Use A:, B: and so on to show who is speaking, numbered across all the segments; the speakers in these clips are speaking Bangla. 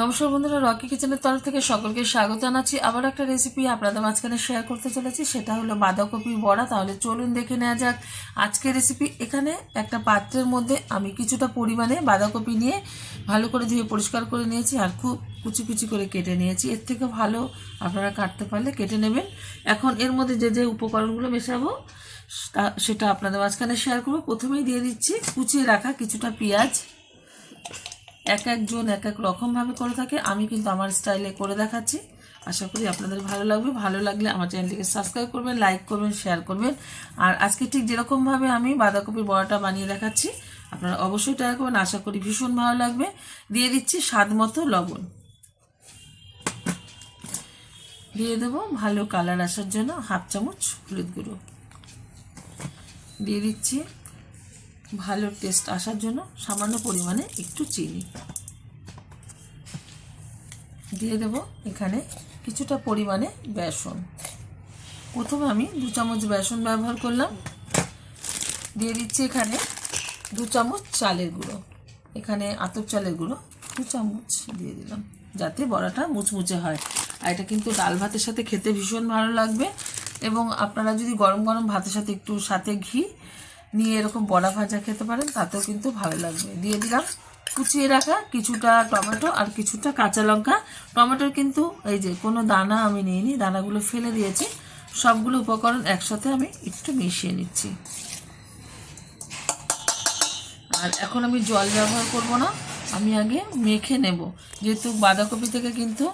A: নমস্কার বন্ধুরা, রকি কিচেনের তরফ থেকে সকলকে স্বাগত জানাচ্ছি। আবার একটা রেসিপি আপনাদের মাঝখানে শেয়ার করতে চলেছি, সেটা হলো বাঁধাকপির বড়া। তাহলে চলুন দেখে নেওয়া যাক আজকের রেসিপি। এখানে একটা পাত্রের মধ্যে আমি কিছুটা পরিমাণে বাঁধাকপি নিয়ে ভালো করে ধুয়ে পরিষ্কার করে নিয়েছি আর খুব কুচি কুচি করে কেটে নিয়েছি। এর থেকে ভালো আপনারা কাটতে পারলে কেটে নেবেন। এখন এর মধ্যে যে যে উপকরণগুলো মেশাবো সেটা আপনাদের মাঝখানে শেয়ার করবো। প্রথমেই দিয়ে দিচ্ছি কুচিয়ে রাখা কিছুটা পেঁয়াজ। এক একজন এক এক রকমভাবে করে থাকে, আমি কিন্তু আমার স্টাইলে করে দেখাচ্ছি। আশা করি আপনাদের ভালো লাগবে। ভালো লাগলে আমার চ্যানেলটিকে সাবস্ক্রাইব করবেন, লাইক করবেন, শেয়ার করবেন। আর আজকে ঠিক যেরকমভাবে আমি বাঁধাকপির বড়াটা বানিয়ে দেখাচ্ছি আপনারা অবশ্যই ট্রাই করবেন, আশা করি ভীষণ ভালো লাগবে। দিয়ে দিচ্ছি স্বাদ মতো লবণ, দিয়ে দেবো ভালো কালার আসার জন্য হাফ চামচ হলুদ গুঁড়ো, দিয়ে দিচ্ছি ভালো টেস্ট আসার জন্য সামান্য পরিমাণে একটু চিনি, দিয়ে দেব এখানে কিছুটা পরিমাণে বেসন। প্রথমে আমি 2 চামচ বেসন ব্যবহার করলাম। দিয়ে দিচ্ছি এখানে 2 চামচ চালের গুঁড়ো, এখানে আতপ চালের গুঁড়ো 2 চামচ দিয়ে দিলাম, যাতে বড়াটা মুচমুচে হয়। আর এটা কিন্তু ডাল ভাতের সাথে খেতে ভীষণ ভালো লাগবে। এবং আপনারা যদি গরম গরম ভাতের সাথে একটু সাথে ঘি নিয়ে এরকম বড়া ভাজা খেতে পারেন, তাতেও কিন্তু ভালো লাগবে। দিয়ে দিলাম কুচিয়ে রাখা কিছুটা টমেটো আর কিছুটা কাঁচা লঙ্কা। টমেটোর কিন্তু এই যে কোনো দানা আমি নিইনি, দানাগুলো ফেলে দিয়েছি। সবগুলো উপকরণ একসাথে আমি একটু মিশিয়ে নিচ্ছি। আর এখন আমি জল ব্যবহার করব না, আমি আগে মেখে নেব। যেহেতু বাঁধাকপি থেকে কিন্তু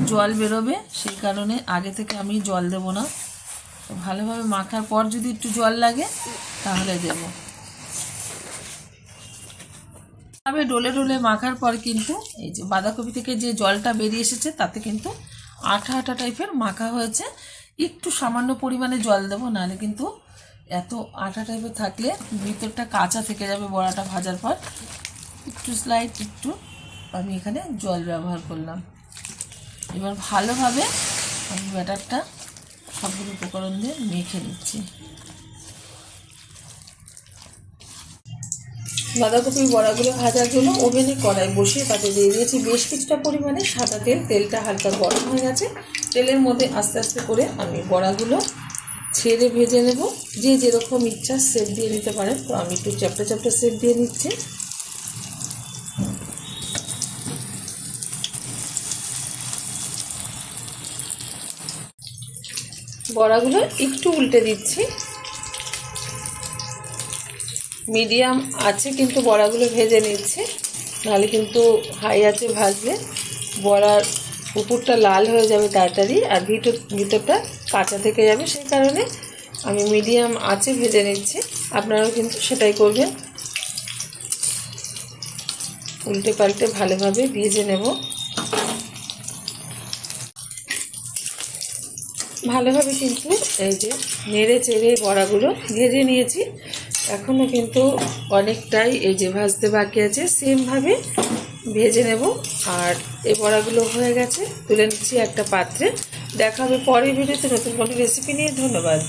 A: জল বেরোবে, সেই কারণে আগে থেকে আমি জল দেব না। ভালোভাবে মাখার পর যদি একটু জল লাগে তাহলে দেব। তবে ডলে ডলে মাখার পর কিন্তু এই যে বাঁধাকপি থেকে যে জলটা বেরিয়ে এসেছে, তাতে কিন্তু আঠা আঠা টাইপের মাখা হয়েছে। একটু সামান্য পরিমাণে জল দেবো, নাহলে কিন্তু এত আঠা টাইপের থাকলে ভিতরটা কাঁচা থেকে যাবে বড়াটা ভাজার পর। একটু স্লাইড একটু আমি এখানে জল ব্যবহার করলাম। এবার ভালোভাবে আমি ব্যাটারটা সবগুলো উপকরণ দিয়ে মেখে নিচ্ছি। বাঁধাকপির বড়াগুলো ভাজার জন্য ওভেনে কড়াই বসিয়ে তাতে দিয়ে দিয়েছি বেশ কিছুটা পরিমাণে সাদা তেল। তেলটা হালকা গরম হয়ে গেছে। তেলের মধ্যে আস্তে আস্তে করে আমি বড়াগুলো ছেড়ে ভেজে নেব। যে যেরকম ইচ্ছা শেপ দিয়ে নিতে পারেন, তো আমি একটু চ্যাপটা চ্যাপটা শেপ দিয়ে নিচ্ছি। বড়াগুলো একটু উল্টে দিচ্ছি। মিডিয়াম আছে কিন্তু বড়াগুলো ভেজে নিচ্ছে, নাহলে কিন্তু হাই আছে ভাজলে বড়ার উপরটা লাল হয়ে যাবে তাড়াতাড়ি, আর ভিতরটা কাঁচা থেকে যাবে। সেই কারণে আমি মিডিয়াম আছে ভেজে নিচ্ছি। আপনারাও কিন্তু সেটাই করবেন। উল্টে পাল্টে ভালোভাবে ভেজে নেব। ভালোভাবে কিন্তু এই যে নেড়ে চেড়ে বড়াগুলো ভেজে নিয়েছি। এখনও কিন্তু অনেকটাই এই যে ভাজতে বাকি আছে, সেমভাবে ভেজে নেব। আর এই বড়াগুলো হয়ে গেছে, তুলে নিচ্ছি একটা পাত্রে। দেখা হবে পরের ভিডিওতে নতুন কোনো রেসিপি নিয়ে। ধন্যবাদ।